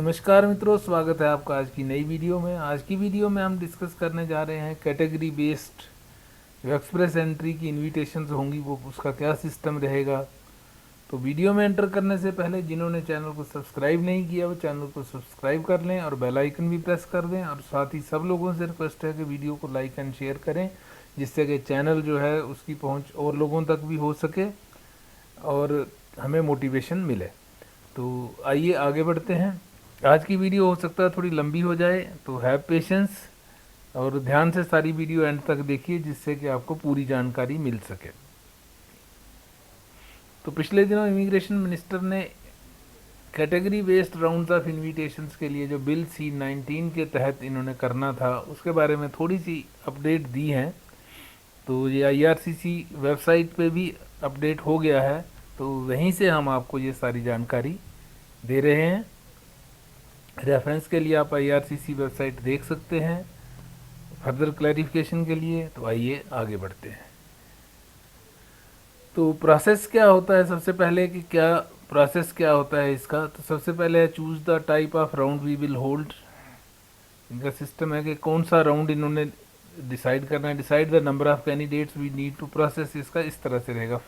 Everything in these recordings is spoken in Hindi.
नमस्कार मित्रों, स्वागत है आपका आज की नई वीडियो में। आज की वीडियो में हम डिस्कस करने जा रहे हैं कैटेगरी बेस्ड जो एक्सप्रेस एंट्री की इनविटेशंस होंगी वो उसका क्या सिस्टम रहेगा। तो वीडियो में एंटर करने से पहले जिन्होंने चैनल को सब्सक्राइब नहीं किया वो चैनल को सब्सक्राइब कर लें और बेल आइकन भी प्रेस कर दें। और साथ ही सब लोगों से रिक्वेस्ट है कि वीडियो को लाइक एंड शेयर करें, जिससे कि चैनल जो है उसकी पहुँच और लोगों तक भी हो सके और हमें मोटिवेशन मिले। तो आइए आगे बढ़ते हैं। आज की वीडियो हो सकता है थोड़ी लंबी हो जाए, तो हैव पेशेंस और ध्यान से सारी वीडियो एंड तक देखिए, जिससे कि आपको पूरी जानकारी मिल सके। तो पिछले दिनों इमिग्रेशन मिनिस्टर ने category based rounds of invitations के लिए जो बिल C-19 के तहत इन्होंने करना था उसके बारे में थोड़ी सी अपडेट दी है। तो ये IRCC वेबसाइट पे भी अपडेट हो गया है, तो वहीं से हम आपको ये सारी जानकारी दे रहे हैं। रेफरेंस के लिए आप IRCC वेबसाइट देख सकते हैं फर्दर क्लैरिफिकेशन के लिए। तो आइए आगे बढ़ते हैं। तो प्रोसेस क्या होता है, सबसे पहले कि क्या प्रोसेस क्या होता है इसका। तो सबसे पहले है choose the type of round we will hold. इनका सिस्टम है कि कौन सा राउंड इन्होंने डिसाइड करना है। Decide the number of candidates we need to process, इसका इस तरह से रहेगा।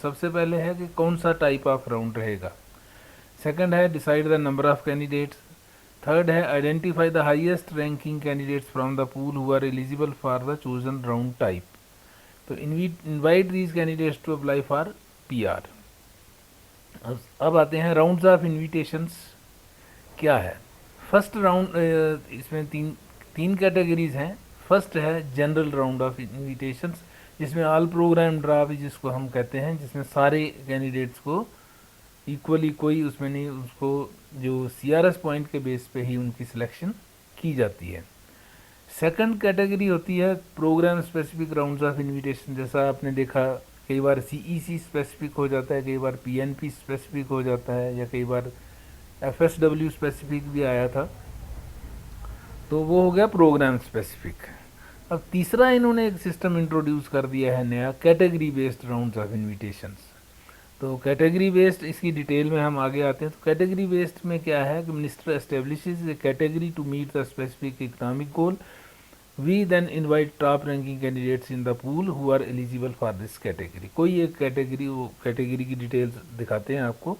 सबसे पहले है कि कौन सा टाइप ऑफ राउंड रहेगा। सेकंड है decide the number of candidates. Third है identify the highest ranking candidates from the pool who are eligible for the chosen round type. तो invite these candidates to apply for PR। अब आते हैं राउंड्स ऑफ इनविटेशंस क्या है। फर्स्ट राउंड, इसमें तीन कैटेगरीज हैं। फर्स्ट है जनरल राउंड ऑफ इनविटेशंस, जिसमें ऑल प्रोग्राम ड्राफ्ट जिसको हम कहते हैं, जिसमें सारे कैंडिडेट्स को इक्वली, कोई उसमें नहीं, उसको जो CRS पॉइंट के बेस पे ही उनकी सिलेक्शन की जाती है। सेकंड कैटेगरी होती है program specific rounds of invitation. जैसा आपने देखा कई बार CEC स्पेसिफिक हो जाता है, कई बार PNP स्पेसिफिक हो जाता है, या कई बार FSW स्पेसिफिक भी आया था। तो वो हो गया प्रोग्राम स्पेसिफिक। अब तीसरा इन्होंने एक सिस्टम इंट्रोड्यूस कर दिया है नया, category based rounds of invitations. तो कैटेगरी बेस्ड इसकी डिटेल में हम आगे आते हैं। तो कैटेगरी बेस्ड में क्या है कि minister establishes a category to meet the specific economic goal. We then invite top ranking candidates in the pool who are eligible for this category. कोई एक कैटेगरी, वो कैटेगरी की डिटेल्स दिखाते हैं आपको,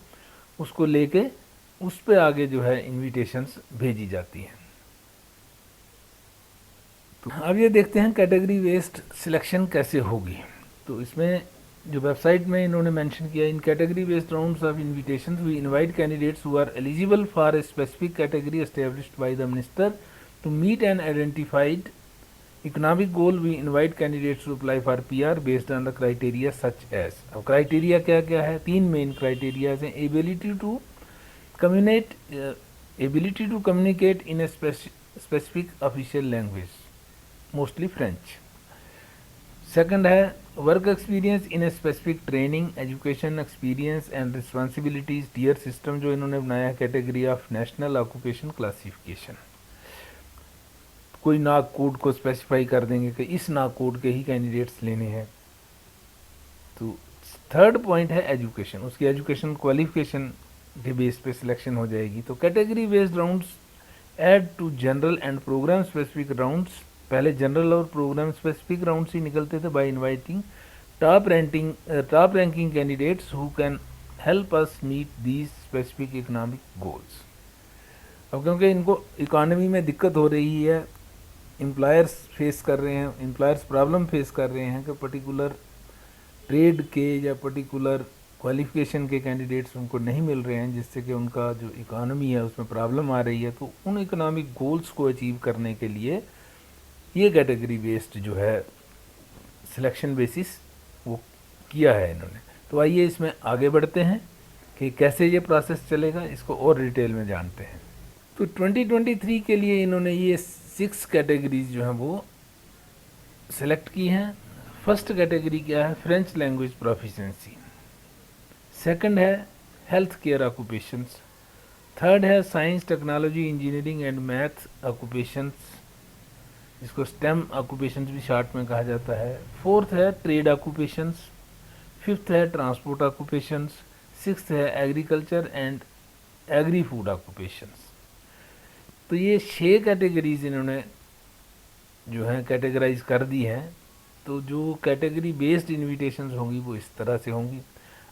उसको लेके उस पे आगे जो है इन्विटेशंस भेजी जाती हैं। तो अब ये देखते हैं कैटेगरी बेस्ड सिलेक्शन कैसे होगी। तो इसमें जो वेबसाइट में इन्होंने मेंशन किया, in category based rounds of invitations we invite candidates who are eligible for a specific category established by the minister to meet an identified economic goal. We invite candidates to apply for PR based on the criteria such as. अब क्राइटेरिया क्या क्या है, तीन मेन क्राइटेरियाज हैं। Ability to communicate in a specific official language, mostly French. Second है work experience in a specific training, education experience and responsibilities. Tier system जो इन्होंने बनाया है category of national occupation classification. कोई नाक कोड को स्पेसिफाई कर देंगे कि इस नाक कोड के ही कैंडिडेट्स लेने हैं। तो थर्ड पॉइंट है एजुकेशन, उसकी एजुकेशन क्वालिफिकेशन के बेस पे सिलेक्शन हो जाएगी। तो category based rounds add to general and program specific rounds. पहले जनरल और प्रोग्राम स्पेसिफिक राउंड्स ही निकलते थे by inviting top ranking candidates who can help us meet these specific economic goals. अब क्योंकि इनको इकोनॉमी में दिक्कत हो रही है, एम्प्लॉयर्स फेस कर रहे हैं, एम्प्लॉयर्स प्रॉब्लम फेस कर रहे हैं कि पर्टिकुलर ट्रेड के या पर्टिकुलर क्वालिफिकेशन के कैंडिडेट्स उनको नहीं मिल रहे हैं, जिससे कि उनका जो इकोनॉमी है उसमें प्रॉब्लम आ रही है। तो उन इकोनॉमिक गोल्स को अचीव करने के लिए ये कैटेगरी बेस्ड जो है सिलेक्शन बेसिस वो किया है इन्होंने। तो आइए इसमें आगे बढ़ते हैं कि कैसे ये प्रोसेस चलेगा, इसको और डिटेल में जानते हैं। तो 2023 के लिए इन्होंने ये 6 कैटेगरीज जो हैं वो सिलेक्ट की हैं। फर्स्ट कैटेगरी क्या है, फ्रेंच लैंग्वेज प्रोफिशिएंसी। सेकंड है हेल्थ केयर ऑक्यूपेशंस। थर्ड है science technology engineering and math occupations, जिसको STEM ऑक्यूपेशंस भी शॉर्ट में कहा जाता है। फोर्थ है ट्रेड ऑक्यूपेशंस। फिफ्थ है ट्रांसपोर्ट ऑक्यूपेशंस। सिक्स्थ है agriculture and agri food occupations. तो ये 6 कैटेगरीज इन्होंने जो है कैटेगराइज कर दी है। तो जो कैटेगरी बेस्ड इनविटेशंस होंगी वो इस तरह से होंगी।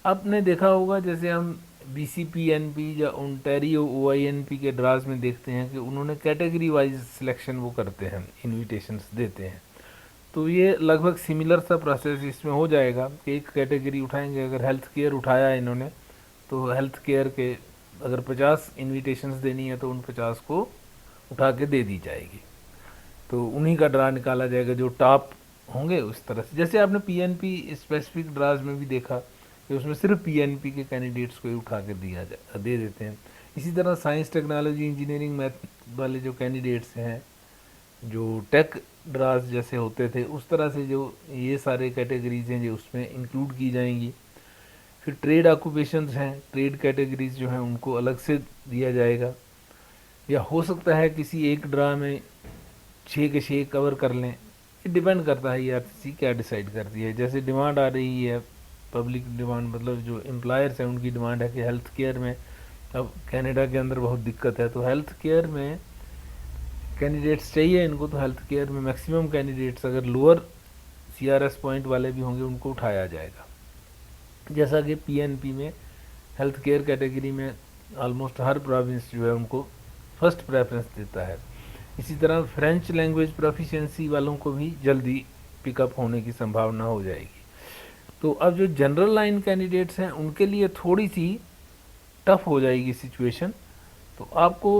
आपने देखा होगा जैसे हम BCPNP या ओंटारियो OINP के ड्राज में देखते हैं कि उन्होंने कैटेगरी वाइज सिलेक्शन वो करते हैं, इनविटेशंस देते हैं। तो ये लगभग सिमिलर सा प्रोसेस इसमें हो जाएगा कि एक कैटेगरी उठाएंगे। अगर हेल्थ केयर उठाया इन्होंने तो हेल्थ केयर के अगर 50 इनविटेशंस देनी है तो उन 50 को उठा के दे दी जाएगी। तो उन्हीं का ड्रा निकाला जाएगा जो टॉप होंगे उस तरह से। जैसे आपने PNP स्पेसिफिक ड्राज में भी देखा कि उसमें सिर्फ PNP के कैंडिडेट्स को ही उठा के दे देते हैं। इसी तरह साइंस टेक्नोलॉजी इंजीनियरिंग मैथ वाले जो कैंडिडेट्स हैं, जो टेक ड्राज जैसे होते थे, उस तरह से जो ये सारे कैटेगरीज हैं जो उसमें इंक्लूड की जाएंगी। फिर ट्रेड ऑक्यूपेशंस हैं, ट्रेड कैटेगरीज जो हैं उनको अलग से दिया जाएगा। या हो सकता है किसी एक ड्रा में 6 के 6 कवर कर लें, ये डिपेंड करता है ERCC क्या डिसाइड करती है। जैसे डिमांड आ रही है, पब्लिक डिमांड मतलब जो एम्प्लॉयर्स हैं उनकी डिमांड है कि हेल्थ केयर में अब कनाडा के अंदर बहुत दिक्कत है, तो हेल्थ केयर में कैंडिडेट्स चाहिए इनको। तो हेल्थ केयर में मैक्सिमम कैंडिडेट्स अगर लोअर CRS पॉइंट वाले भी होंगे उनको उठाया जाएगा। जैसा कि PNP में हेल्थ केयर कैटेगरी में ऑलमोस्ट हर प्रोविंस जो है उनको फर्स्ट प्रेफरेंस देता है। इसी तरह फ्रेंच लैंग्वेज प्रोफिशिएंसी वालों को भी जल्दी पिकअप होने की संभावना हो जाएगी। तो अब जो जनरल लाइन कैंडिडेट्स हैं उनके लिए थोड़ी सी टफ हो जाएगी सिचुएशन। तो आपको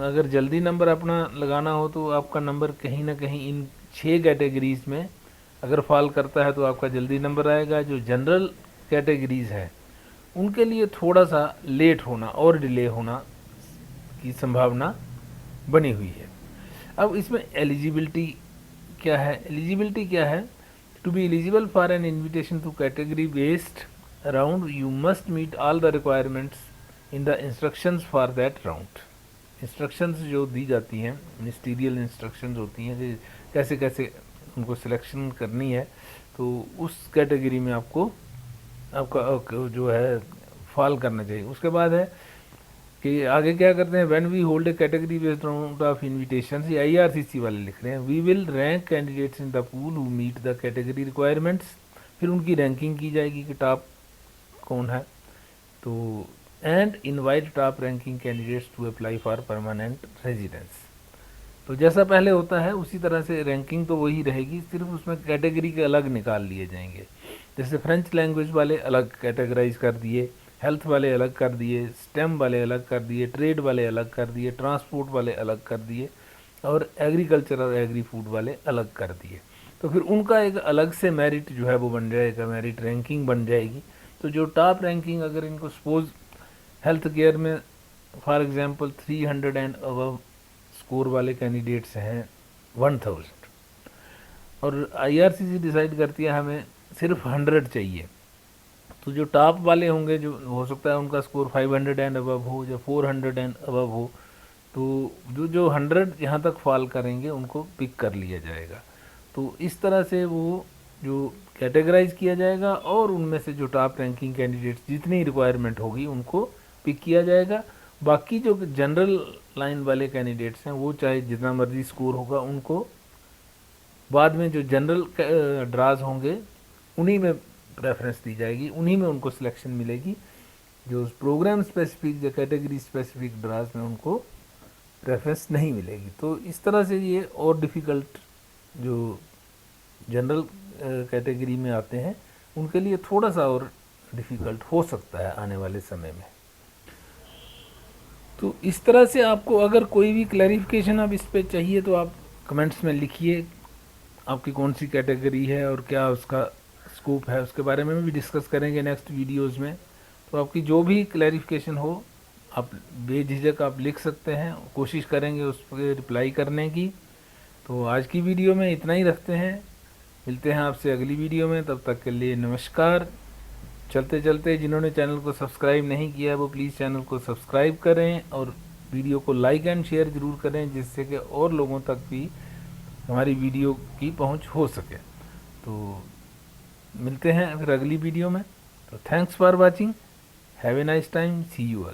अगर जल्दी नंबर अपना लगाना हो तो आपका नंबर कहीं ना कहीं इन 6 कैटेगरीज में अगर फॉल करता है तो आपका जल्दी नंबर आएगा। जो जनरल कैटेगरीज है उनके लिए थोड़ा सा लेट होना और डिले होना की संभावना बनी हुई है। अब इसमें एलिजिबिलिटी क्या है? एलिजिबिलिटी क्या है? To be eligible for an invitation to category based round you must meet all the requirements in the instructions for that round. Instructions जो दी जाती हैं, मिनिस्टीरियल इंस्ट्रक्शंस होती हैं कि कैसे कैसे उनको सिलेक्शन करनी है, तो उस कैटेगरी में आपका जो है फॉल करना चाहिए। उसके बाद है कि आगे क्या करते हैं, when we hold a category based round of invitation, ये IRCC वाले लिख रहे हैं, we will rank candidates in the pool who meet the category requirements. फिर उनकी रैंकिंग की जाएगी कि टॉप कौन है। तो and invite top ranking candidates to apply for permanent residence. तो जैसा पहले होता है उसी तरह से रैंकिंग तो वही रहेगी, सिर्फ उसमें कैटेगरी के अलग निकाल लिए जाएंगे। जैसे फ्रेंच लैंग्वेज वाले अलग कैटेगराइज कर दिए, हेल्थ वाले अलग कर दिए, स्टेम वाले अलग कर दिए, ट्रेड वाले अलग कर दिए, ट्रांसपोर्ट वाले अलग कर दिए और एग्रीकल्चर और एग्री फूड वाले अलग कर दिए। तो फिर उनका एक अलग से मेरिट जो है वो बन जाएगा, मेरिट रैंकिंग बन जाएगी। तो जो टॉप रैंकिंग अगर इनको सपोज हेल्थ केयर में for example 300 and above score वाले कैंडिडेट्स हैं 1000 और IRCC डिसाइड करती है हमें सिर्फ 100 चाहिए, तो जो टॉप वाले होंगे जो हो सकता है उनका स्कोर 500 एंड अबव हो या 400 एंड अबव हो, तो जो 100 यहाँ तक फॉल करेंगे उनको पिक कर लिया जाएगा। तो इस तरह से वो जो कैटेगराइज किया जाएगा और उनमें से जो टॉप रैंकिंग कैंडिडेट्स जितनी रिक्वायरमेंट होगी उनको पिक किया जाएगा। बाकी जो जनरल लाइन वाले कैंडिडेट्स हैं वो चाहे जितना मर्जी स्कोर होगा उनको बाद में जो जनरल ड्राज होंगे उन्हीं में प्रेफरेंस दी जाएगी, उन्हीं में उनको सिलेक्शन मिलेगी। जो प्रोग्राम स्पेसिफिक या कैटेगरी स्पेसिफिक ड्राज में उनको प्रेफरेंस नहीं मिलेगी। तो इस तरह से ये और डिफ़िकल्ट जो जनरल कैटेगरी में आते हैं उनके लिए थोड़ा सा और डिफ़िकल्ट हो सकता है आने वाले समय में। तो इस तरह से आपको अगर कोई भी क्लैरिफिकेशन अब इस पे चाहिए तो आप कमेंट्स में लिखिए आपकी कौन सी कैटेगरी है और क्या उसका स्कोप है, उसके बारे में भी डिस्कस करेंगे नेक्स्ट वीडियोस में। तो आपकी जो भी क्लैरिफिकेशन हो आप बेझिझक आप लिख सकते हैं, कोशिश करेंगे उस पर रिप्लाई करने की। तो आज की वीडियो में इतना ही रखते हैं, मिलते हैं आपसे अगली वीडियो में, तब तक के लिए नमस्कार। चलते चलते जिन्होंने चैनल को सब्सक्राइब नहीं किया वो प्लीज़ चैनल को सब्सक्राइब करें और वीडियो को लाइक एंड शेयर ज़रूर करें जिससे कि और लोगों तक भी हमारी वीडियो की पहुंच हो सके। तो मिलते हैं फिर अगली वीडियो में। तो thanks for watching, have a nice time, see you again.